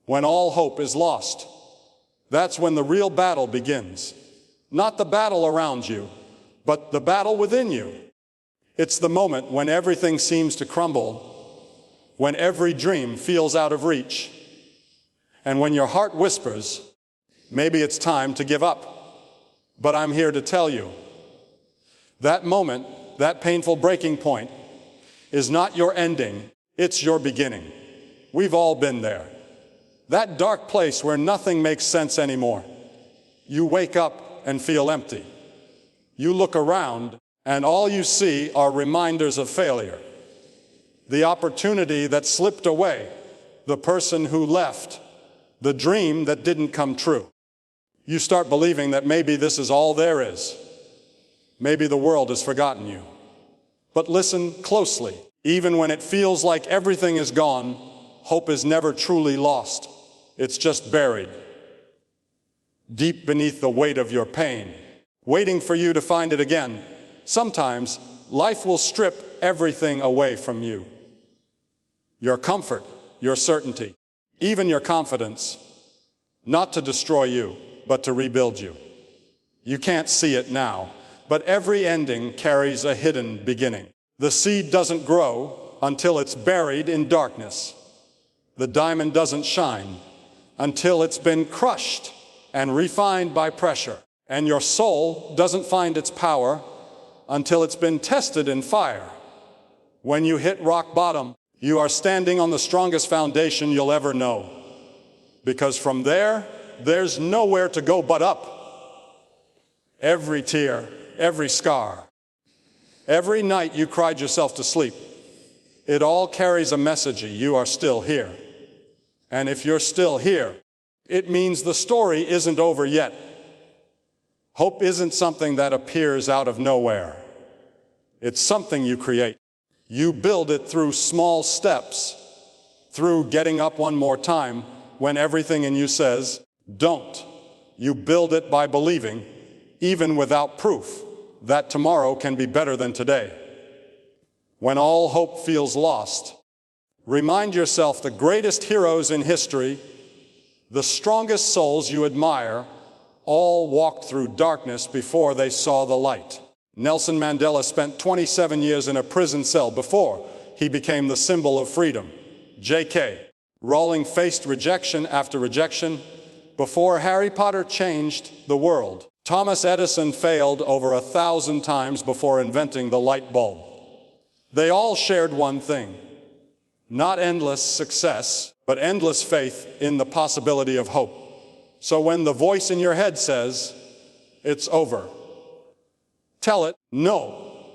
when all hope is lost. That's when the real battle begins. Not the battle around you, but the battle within you. It's the moment when everything seems to crumble, when every dream feels out of reach, and when your heart whispers, maybe it's time to give up. But I'm here to tell you, that moment, that painful breaking point, is not your ending, it's your beginning. We've all been there. That dark place where nothing makes sense anymore. You wake up and feel empty. You look around and all you see are reminders of failure. The opportunity that slipped away, the person who left, the dream that didn't come true. You start believing that maybe this is all there is. Maybe the world has forgotten you. But listen closely. Even when it feels like everything is gone, hope is never truly lost. It's just buried, deep beneath the weight of your pain, waiting for you to find it again. Sometimes life will strip everything away from you. Your comfort, your certainty, even your confidence, not to destroy you, but to rebuild you. You can't see it now, but every ending carries a hidden beginning. The seed doesn't grow until it's buried in darkness. The diamond doesn't shine until it's been crushed and refined by pressure. And your soul doesn't find its power until it's been tested in fire. When you hit rock bottom, you are standing on the strongest foundation you'll ever know. Because from there, there's nowhere to go but up. Every tear, every scar, every night you cried yourself to sleep, it all carries a message: you are still here. And if you're still here, it means the story isn't over yet. Hope isn't something that appears out of nowhere. It's something you create. You build it through small steps, through getting up one more time when everything in you says, don't. You build it by believing, even without proof, that tomorrow can be better than today. When all hope feels lost, remind yourself the greatest heroes in history, the strongest souls you admire, all walked through darkness before they saw the light. Nelson Mandela spent 27 years in a prison cell before he became the symbol of freedom. J.K. Rowling faced rejection after rejection before Harry Potter changed the world. Thomas Edison failed over 1,000 times before inventing the light bulb. They all shared one thing: not endless success, but endless faith in the possibility of hope. So when the voice in your head says, it's over, tell it, no,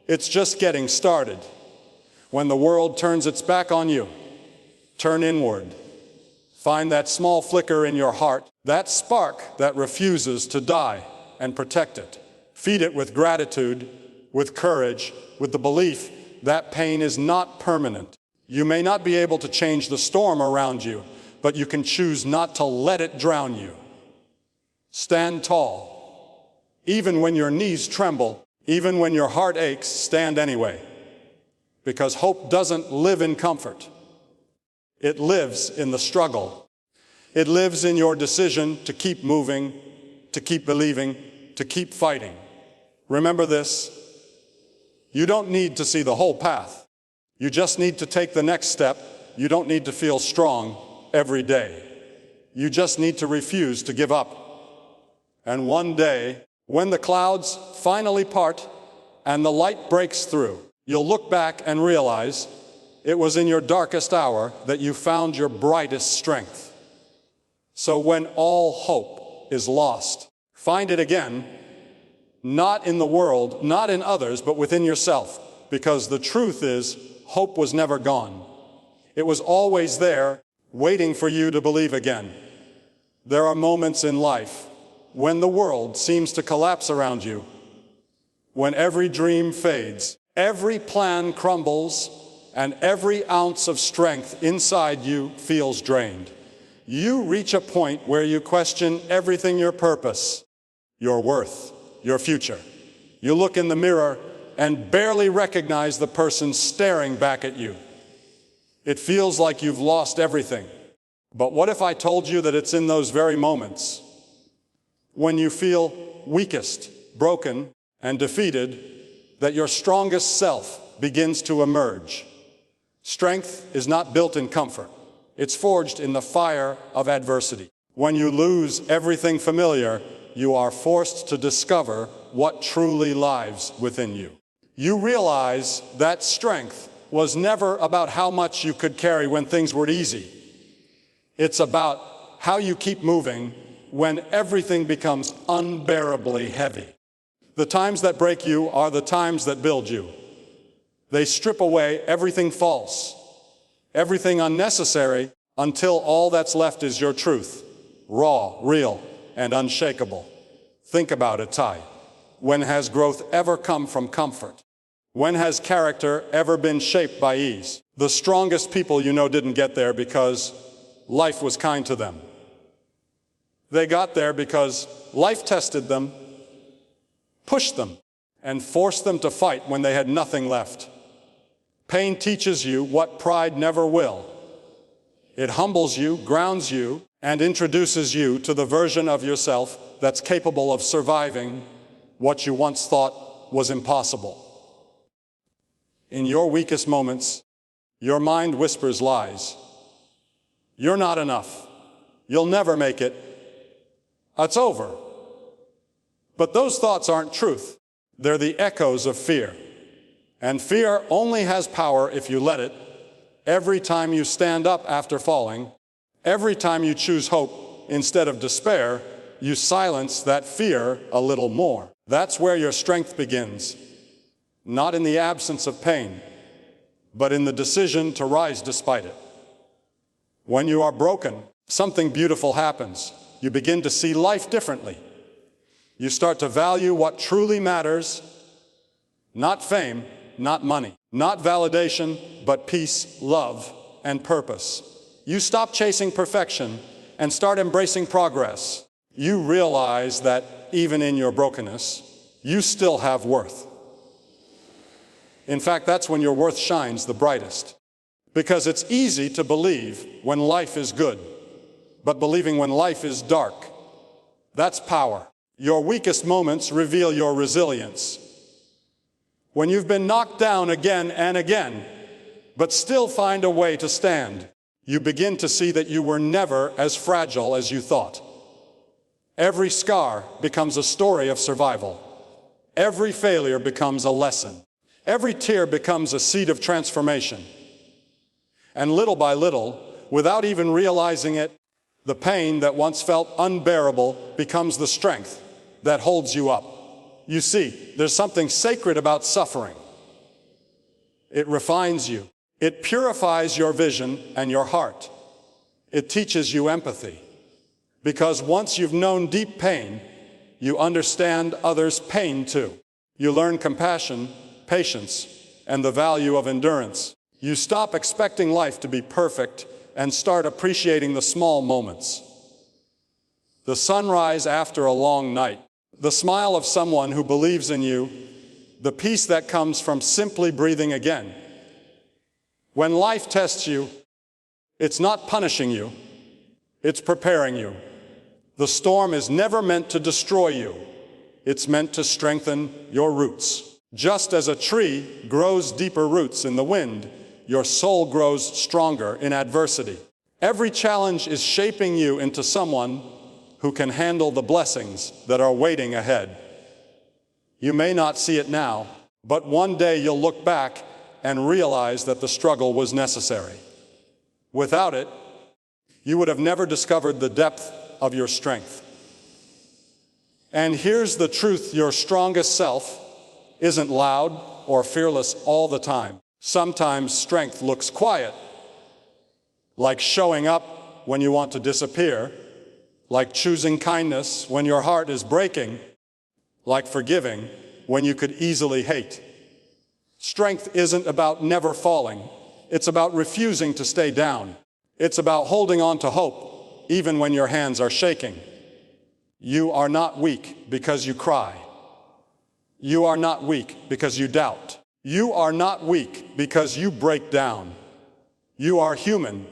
it's just getting started. When the world turns its back on you, turn inward. Find that small flicker in your heart, that spark that refuses to die, and protect it. Feed it with gratitude, with courage, with the belief that pain is not permanent. You may not be able to change the storm around you, but you can choose not to let it drown you. Stand tall. Even when your knees tremble, even when your heart aches, stand anyway. Because hope doesn't live in comfort. It lives in the struggle. It lives in your decision to keep moving, to keep believing, to keep fighting. Remember this: you don't need to see the whole path. You just need to take the next step. You don't need to feel strong every day. You just need to refuse to give up. And one day, when the clouds finally part and the light breaks through, you'll look back and realize it was in your darkest hour that you found your brightest strength. So when all hope is lost, find it again, not in the world, not in others, but within yourself. Because the truth is, hope was never gone. It was always there, waiting for you to believe again. There are moments in life when the world seems to collapse around you, when every dream fades, every plan crumbles, and every ounce of strength inside you feels drained. You reach a point where you question everything: your purpose, your worth, your future. You look in the mirror and barely recognize the person staring back at you. It feels like you've lost everything. But what if I told you that it's in those very moments, when you feel weakest, broken, and defeated, that your strongest self begins to emerge? Strength is not built in comfort. It's forged in the fire of adversity. When you lose everything familiar, you are forced to discover what truly lies within you. You realize that strength was never about how much you could carry when things were easy. It's about how you keep moving when everything becomes unbearably heavy. The times that break you are the times that build you. They strip away everything false, everything unnecessary, until all that's left is your truth, raw, real, and unshakable. Think about it, Ty. When has growth ever come from comfort? When has character ever been shaped by ease? The strongest people you know didn't get there because life was kind to them. They got there because life tested them, pushed them, and forced them to fight when they had nothing left. Pain teaches you what pride never will. It humbles you, grounds you, and introduces you to the version of yourself that's capable of surviving what you once thought was impossible. In your weakest moments, your mind whispers lies. You're not enough. You'll never make it. It's over. But those thoughts aren't truth. They're the echoes of fear. And fear only has power if you let it. Every time you stand up after falling, every time you choose hope instead of despair, you silence that fear a little more. That's where your strength begins. Not in the absence of pain, but in the decision to rise despite it. When you are broken, something beautiful happens. You begin to see life differently. You start to value what truly matters, not fame, not money, not validation, but peace, love, and purpose. You stop chasing perfection and start embracing progress. You realize that even in your brokenness, you still have worth. In fact, that's when your worth shines the brightest. Because it's easy to believe when life is good, but believing when life is dark, that's power. Your weakest moments reveal your resilience. When you've been knocked down again and again, but still find a way to stand, you begin to see that you were never as fragile as you thought. Every scar becomes a story of survival. Every failure becomes a lesson. Every tear becomes a seed of transformation. And little by little, without even realizing it, the pain that once felt unbearable becomes the strength that holds you up. You see, there's something sacred about suffering. It refines you. It purifies your vision and your heart. It teaches you empathy. Because once you've known deep pain, you understand others' pain too. You learn compassion, patience, and the value of endurance. You stop expecting life to be perfect and start appreciating the small moments. The sunrise after a long night, the smile of someone who believes in you, the peace that comes from simply breathing again. When life tests you, it's not punishing you, it's preparing you. The storm is never meant to destroy you. It's meant to strengthen your roots. Just as a tree grows deeper roots in the wind, your soul grows stronger in adversity. Every challenge is shaping you into someone who can handle the blessings that are waiting ahead. You may not see it now, but one day you'll look back and realize that the struggle was necessary. Without it, you would have never discovered the depth of your strength. And here's the truth: your strongest self isn't loud or fearless all the time. Sometimes strength looks quiet, like showing up when you want to disappear, like choosing kindness when your heart is breaking, like forgiving when you could easily hate. Strength isn't about never falling. It's about refusing to stay down. It's about holding on to hope, even when your hands are shaking. You are not weak because you cry. You are not weak because you doubt. You are not weak because you break down. You are human,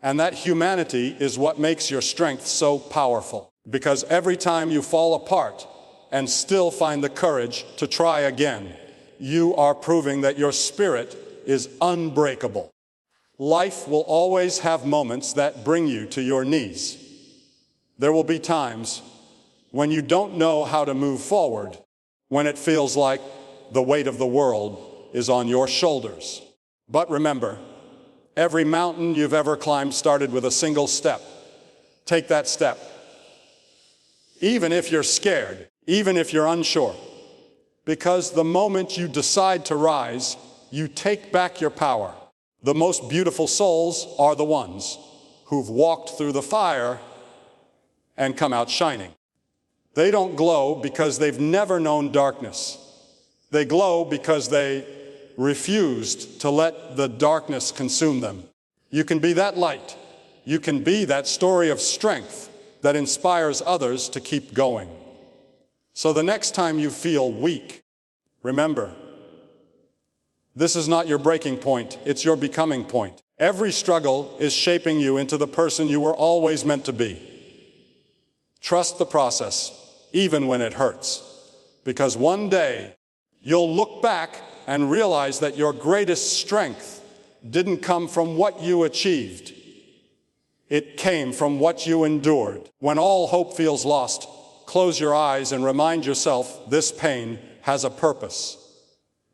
And that humanity is what makes your strength so powerful. Because every time you fall apart and still find the courage to try again, you are proving that your spirit is unbreakable. Life will always have moments that bring you to your knees. There will be times when you don't know how to move forward, when it feels like the weight of the world is on your shoulders. But remember, every mountain you've ever climbed started with a single step. Take that step. Even if you're scared, even if you're unsure. Because the moment you decide to rise, you take back your power. The most beautiful souls are the ones who've walked through the fire and come out shining. They don't glow because they've never known darkness. They glow because they refused to let the darkness consume them. You can be that light. You can be that story of strength that inspires others to keep going. So the next time you feel weak, remember, this is not your breaking point, it's your becoming point. Every struggle is shaping you into the person you were always meant to be. Trust the process, even when it hurts, because one day you'll look back and realize that your greatest strength didn't come from what you achieved. It came from what you endured. When all hope feels lost, close your eyes and remind yourself this pain has a purpose.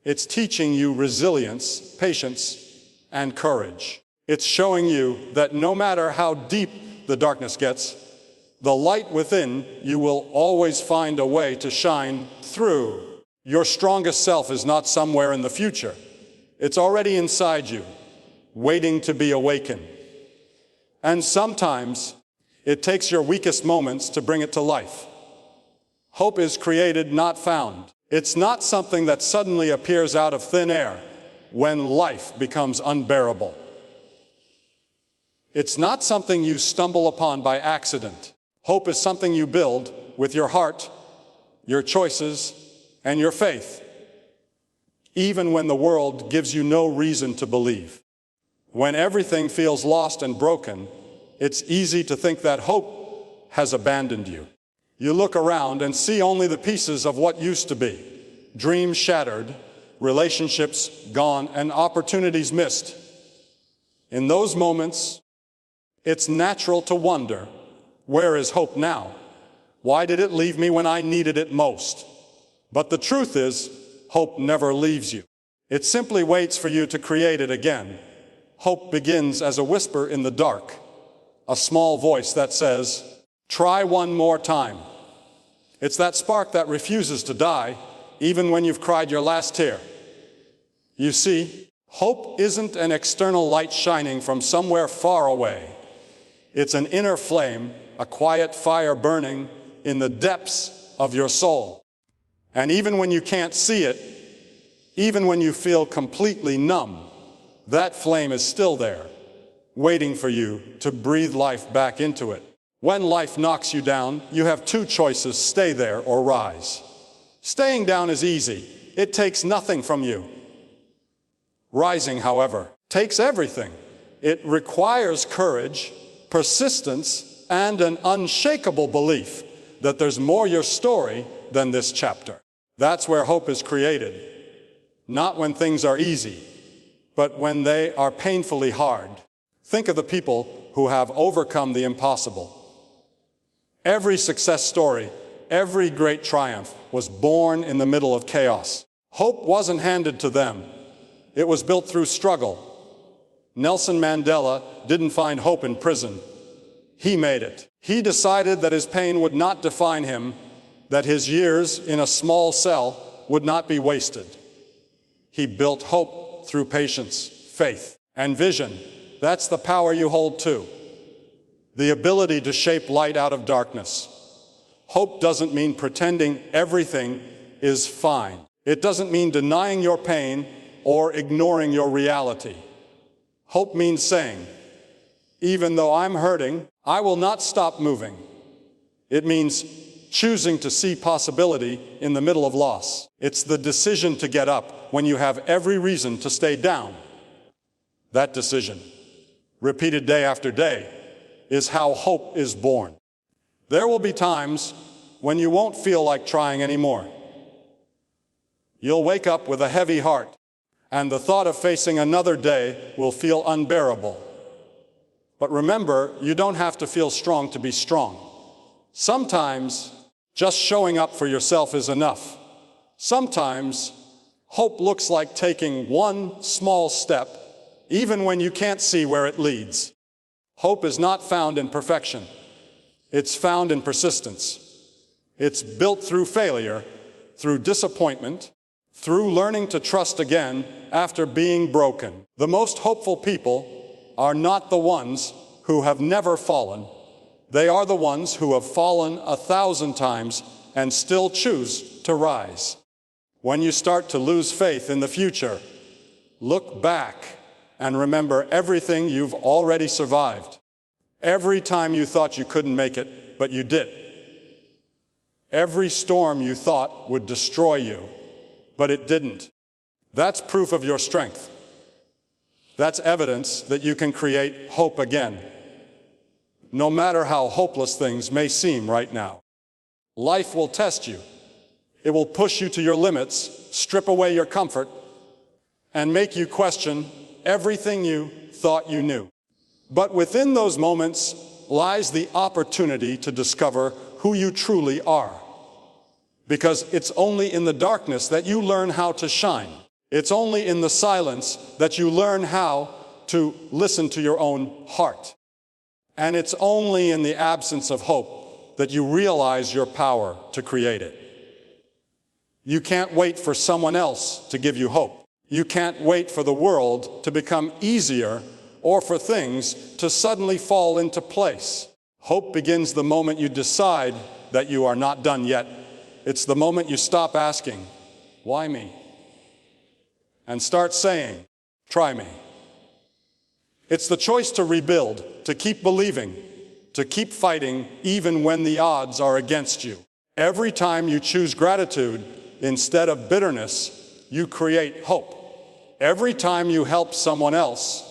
It's teaching you resilience, patience, and courage. It's showing you that no matter how deep the darkness gets, the light within you will always find a way to shine through. Your strongest self is not somewhere in the future. It's already inside you, waiting to be awakened. And sometimes it takes your weakest moments to bring it to life. Hope is created, not found. It's not something that suddenly appears out of thin air when life becomes unbearable. It's not something you stumble upon by accident. Hope is something you build with your heart, your choices, and your faith, even when the world gives you no reason to believe. When everything feels lost and broken, it's easy to think that hope has abandoned you. You look around and see only the pieces of what used to be. Dreams shattered, relationships gone, and opportunities missed. In those moments, it's natural to wonder, where is hope now? Why did it leave me when I needed it most? But the truth is, hope never leaves you. It simply waits for you to create it again. Hope begins as a whisper in the dark, a small voice that says, try one more time. It's that spark that refuses to die, even when you've cried your last tear. You see, hope isn't an external light shining from somewhere far away. It's an inner flame, a quiet fire burning in the depths of your soul. And even when you can't see it, even when you feel completely numb, that flame is still there, waiting for you to breathe life back into it. When life knocks you down, you have two choices: stay there or rise. Staying down is easy. It takes nothing from you. Rising, however, takes everything. It requires courage, persistence, and an unshakable belief that there's more your story than this chapter. That's where hope is created. Not when things are easy, but when they are painfully hard. Think of the people who have overcome the impossible. Every success story, every great triumph was born in the middle of chaos. Hope wasn't handed to them. It was built through struggle. Nelson Mandela didn't find hope in prison. He made it. He decided that his pain would not define him, that his years in a small cell would not be wasted. He built hope through patience, faith, and vision. That's the power you hold too. The ability to shape light out of darkness. Hope doesn't mean pretending everything is fine. It doesn't mean denying your pain or ignoring your reality. Hope means saying, even though I'm hurting, I will not stop moving. It means choosing to see possibility in the middle of loss. It's the decision to get up when you have every reason to stay down. That decision repeated day after day, is how hope is born. There will be times when you won't feel like trying anymore. You'll wake up with a heavy heart, and the thought of facing another day will feel unbearable. But remember, you don't have to feel strong to be strong. Sometimes just showing up for yourself is enough. Sometimes hope looks like taking one small step, even when you can't see where it leads. Hope is not found in perfection. It's found in persistence. It's built through failure, through disappointment, through learning to trust again after being broken. The most hopeful people are not the ones who have never fallen. They are the ones who have fallen 1,000 times and still choose to rise. When you start to lose faith in the future, look back and remember everything you've already survived. Every time you thought you couldn't make it, but you did. Every storm you thought would destroy you, but it didn't. That's proof of your strength. That's evidence that you can create hope again, no matter how hopeless things may seem right now. Life will test you. It will push you to your limits, strip away your comfort, and make you question everything you thought you knew. But within those moments lies the opportunity to discover who you truly are. Because it's only in the darkness that you learn how to shine. It's only in the silence that you learn how to listen to your own heart. And it's only in the absence of hope that you realize your power to create it. You can't wait for someone else to give you hope. You can't wait for the world to become easier or for things to suddenly fall into place. Hope begins the moment you decide that you are not done yet. It's the moment you stop asking, "Why me?" and start saying, "Try me." It's the choice to rebuild, to keep believing, to keep fighting even when the odds are against you. Every time you choose gratitude instead of bitterness, you create hope. Every time you help someone else,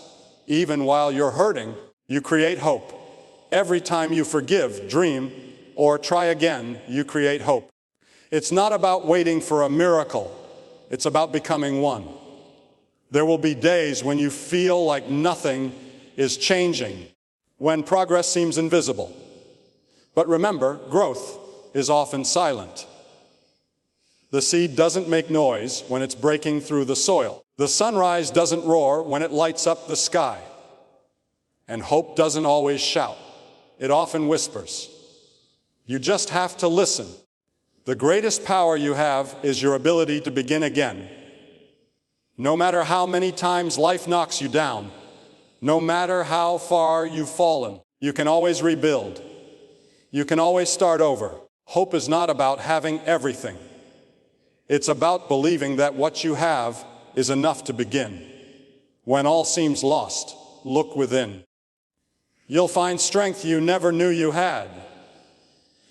even while you're hurting, you create hope. Every time you forgive, dream, or try again, you create hope. It's not about waiting for a miracle. It's about becoming one. There will be days when you feel like nothing is changing, when progress seems invisible. But remember, growth is often silent. The seed doesn't make noise when it's breaking through the soil. The sunrise doesn't roar when it lights up the sky. And hope doesn't always shout. It often whispers. You just have to listen. The greatest power you have is your ability to begin again. No matter how many times life knocks you down, no matter how far you've fallen, you can always rebuild. You can always start over. Hope is not about having everything. It's about believing that what you have is enough to begin. When all seems lost, look within. You'll find strength you never knew you had.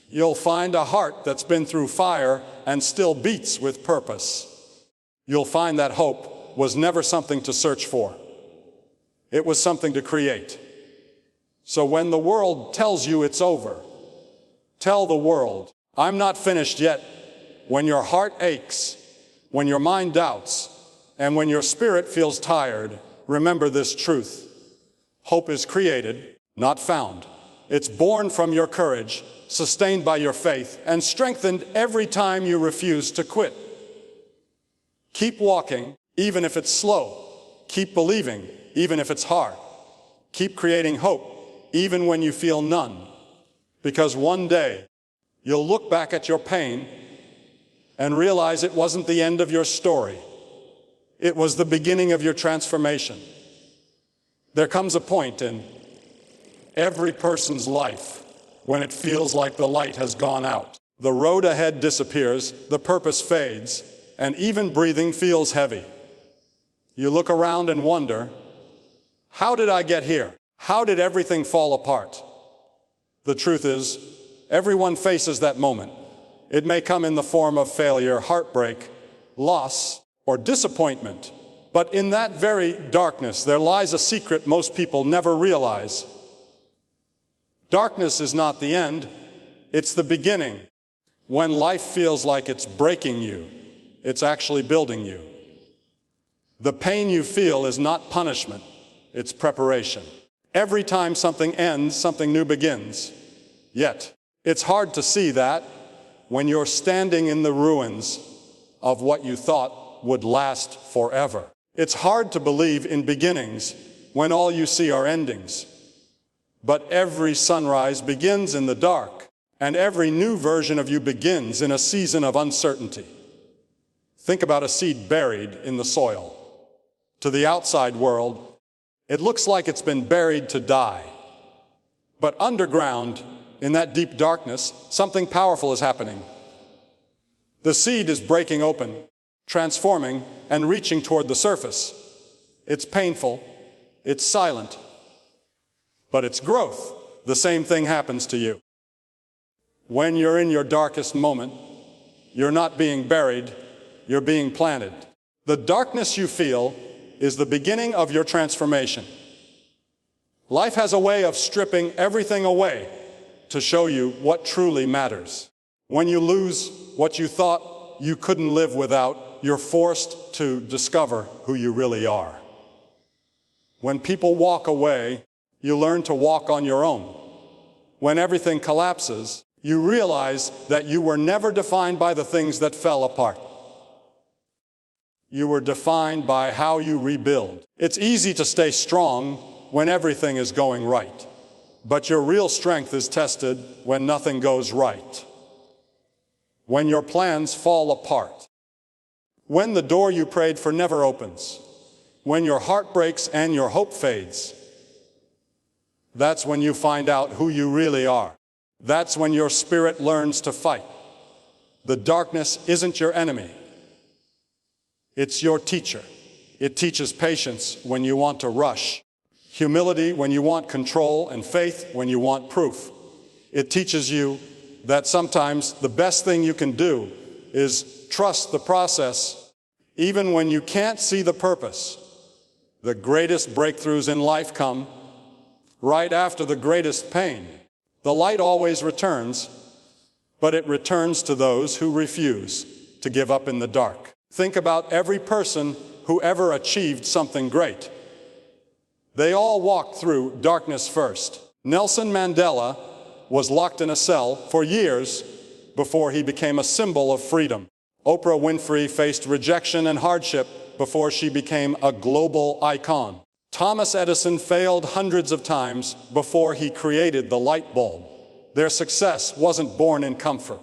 You'll find a heart that's been through fire and still beats with purpose. You'll find that hope was never something to search for. It was something to create. So when the world tells you it's over, tell the world, "I'm not finished yet." When your heart aches, when your mind doubts, and when your spirit feels tired, remember this truth. Hope is created, not found. It's born from your courage, sustained by your faith, and strengthened every time you refuse to quit. Keep walking, even if it's slow. Keep believing, even if it's hard. Keep creating hope, even when you feel none. Because one day, you'll look back at your pain and realize it wasn't the end of your story. It was the beginning of your transformation. There comes a point in every person's life when it feels like the light has gone out. The road ahead disappears, the purpose fades, and even breathing feels heavy. You look around and wonder, how did I get here? How did everything fall apart? The truth is, everyone faces that moment. It may come in the form of failure, heartbreak, loss, or disappointment. But in that very darkness, there lies a secret most people never realize. Darkness is not the end, it's the beginning. When life feels like it's breaking you, it's actually building you. The pain you feel is not punishment, it's preparation. Every time something ends, something new begins. Yet, it's hard to see that when you're standing in the ruins of what you thought would last forever. It's hard to believe in beginnings when all you see are endings. But every sunrise begins in the dark, and every new version of you begins in a season of uncertainty. Think about a seed buried in the soil. To the outside world, it looks like it's been buried to die. But underground, in that deep darkness, something powerful is happening. The seed is breaking open, transforming, and reaching toward the surface. It's painful, it's silent, but it's growth. The same thing happens to you. When you're in your darkest moment, you're not being buried, you're being planted. The darkness you feel is the beginning of your transformation. Life has a way of stripping everything away to show you what truly matters. When you lose what you thought you couldn't live without, you're forced to discover who you really are. When people walk away, you learn to walk on your own. When everything collapses, you realize that you were never defined by the things that fell apart. You were defined by how you rebuild. It's easy to stay strong when everything is going right, but your real strength is tested when nothing goes right. When your plans fall apart. When the door you prayed for never opens. When your heart breaks and your hope fades. That's when you find out who you really are. That's when your spirit learns to fight. The darkness isn't your enemy. It's your teacher. It teaches patience when you want to rush, humility when you want control, and faith when you want proof. It teaches you that sometimes the best thing you can do is trust the process, even when you can't see the purpose. The greatest breakthroughs in life come right after the greatest pain. The light always returns, but it returns to those who refuse to give up in the dark. Think about every person who ever achieved something great. They all walked through darkness first. Nelson Mandela was locked in a cell for years before he became a symbol of freedom. Oprah Winfrey faced rejection and hardship before she became a global icon. Thomas Edison failed hundreds of times before he created the light bulb. Their success wasn't born in comfort.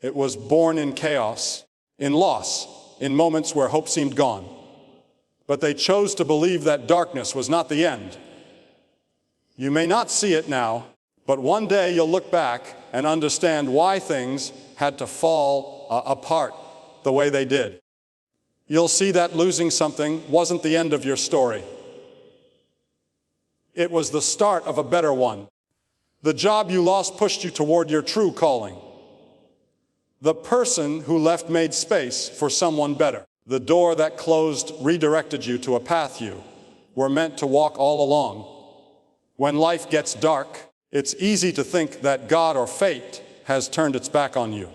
It was born in chaos, in loss, in moments where hope seemed gone. But they chose to believe that darkness was not the end. You may not see it now, but one day you'll look back and understand why things had to fall apart the way they did. You'll see that losing something wasn't the end of your story. It was the start of a better one. The job you lost pushed you toward your true calling. The person who left made space for someone better. The door that closed redirected you to a path you were meant to walk all along. When life gets dark, it's easy to think that God or fate has turned its back on you.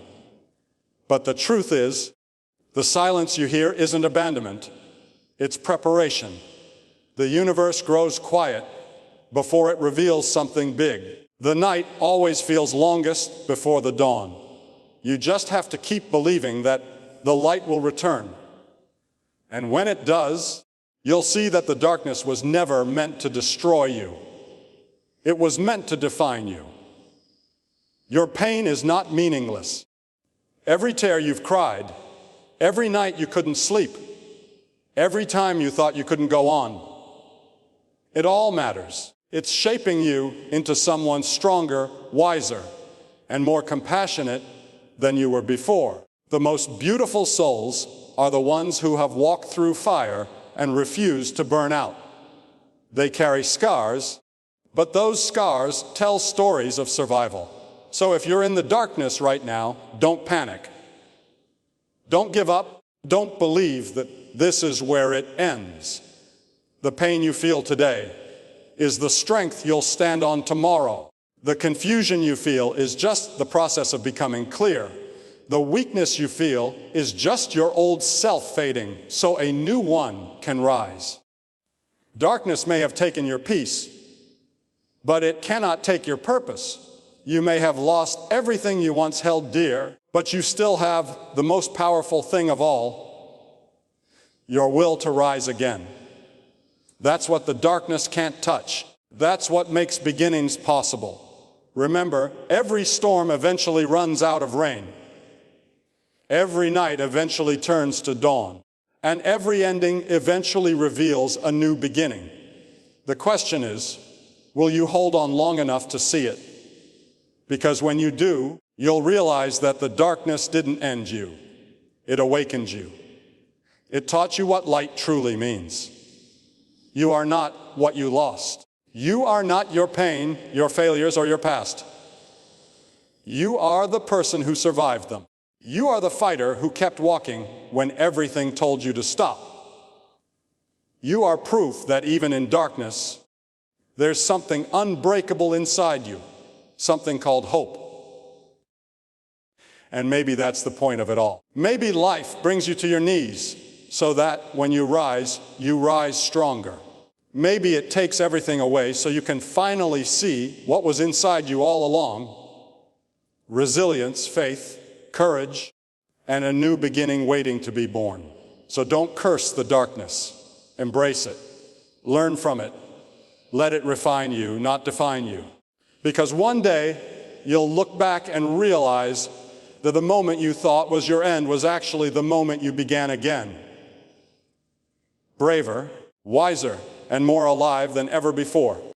But the truth is, the silence you hear isn't abandonment, it's preparation. The universe grows quiet before it reveals something big. The night always feels longest before the dawn. You just have to keep believing that the light will return. And when it does, you'll see that the darkness was never meant to destroy you. It was meant to define you. Your pain is not meaningless. Every tear you've cried, every night you couldn't sleep, every time you thought you couldn't go on, it all matters. It's shaping you into someone stronger, wiser, and more compassionate than you were before. The most beautiful souls are the ones who have walked through fire and refused to burn out. They carry scars, but those scars tell stories of survival. So if you're in the darkness right now, don't panic. Don't give up. Don't believe that this is where it ends. The pain you feel today is the strength you'll stand on tomorrow. The confusion you feel is just the process of becoming clear. The weakness you feel is just your old self fading, so a new one can rise. Darkness may have taken your peace, but it cannot take your purpose. You may have lost everything you once held dear, but you still have the most powerful thing of all, your will to rise again. That's what the darkness can't touch. That's what makes beginnings possible. Remember, every storm eventually runs out of rain. Every night eventually turns to dawn. And every ending eventually reveals a new beginning. The question is, will you hold on long enough to see it? Because when you do, you'll realize that the darkness didn't end you. It awakened you. It taught you what light truly means. You are not what you lost. You are not your pain, your failures, or your past. You are the person who survived them. You are the fighter who kept walking when everything told you to stop. You are proof that even in darkness, there's something unbreakable inside you, something called hope. And maybe that's the point of it all. Maybe life brings you to your knees so that when you rise stronger. Maybe it takes everything away so you can finally see what was inside you all along: resilience, faith, courage, and a new beginning waiting to be born. So don't curse the darkness. Embrace it. Learn from it. Let it refine you, not define you. Because one day, you'll look back and realize that the moment you thought was your end was actually the moment you began again. Braver, wiser, and more alive than ever before.